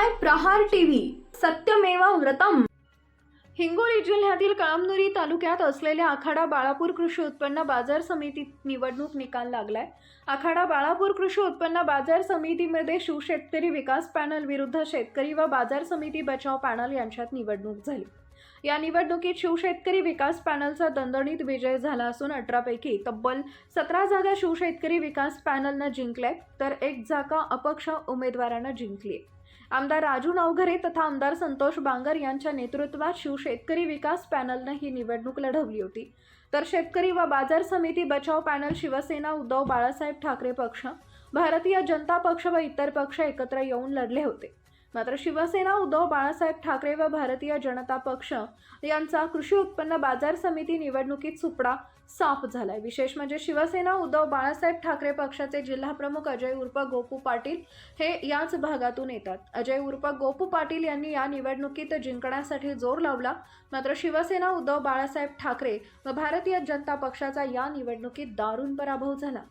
पाहताय प्रहार टीव्ही, सत्यमेव व्रतम। हिंगोली जिल्ह्यातील कळमनुरी तालुक्यात असलेल्या आखाडा बाळापूर कृषी उत्पन्न बाजार समिती निवडणूक निकाल लागलाय। आखाडा बाळापूर कृषी उत्पन्न बाजार समितीमध्ये शिवशेतकरी विकास पॅनल विरुद्ध शेतकरी व बाजार समिती बचाव पॅनल यांच्यात निवडणूक झाली। या निवडणुकीत शिवशेतकरी विकास पॅनलचा दणदणीत विजय झाला असून 18 पैकी तब्बल 17 जागा शिवशेतकरी विकास पॅनलने जिंकल्या, तर 1 जागा अपक्ष उमेदवारांना जिंकली। आमदार राजू नवघरे तथा आमदार संतोष बांगर यांच्या नेतृत्वात शिवशेतकरी विकास पॅनलने ही निवडणूक लढवली होती, तर शेतकरी व बाजार समिती बचाव पॅनल शिवसेना उद्धव बाळासाहेब ठाकरे पक्ष, भारतीय जनता पक्ष व इतर पक्ष एकत्र येऊन लढले होते। मात्र शिवसेना उद्धव बाळासाहेब ठाकरे व भारतीय जनता पक्ष यांचा कृषी उत्पन्न बाजार समिती निवडणुकीत सुपडा साफ झालाय। विशेष म्हणजे शिवसेना उद्धव बाळासाहेब ठाकरे पक्षाचे जिल्हा प्रमुख अजय उर्फ गोपू पाटील हे याच भागातून येतात। अजय उर्फ गोपू पाटील यांनी या निवडणुकीत जिंकण्यासाठी जोर लावला, मात्र शिवसेना उद्धव बाळासाहेब ठाकरे व भारतीय जनता पक्षाचा या निवडणुकीत दारुण पराभव झाला।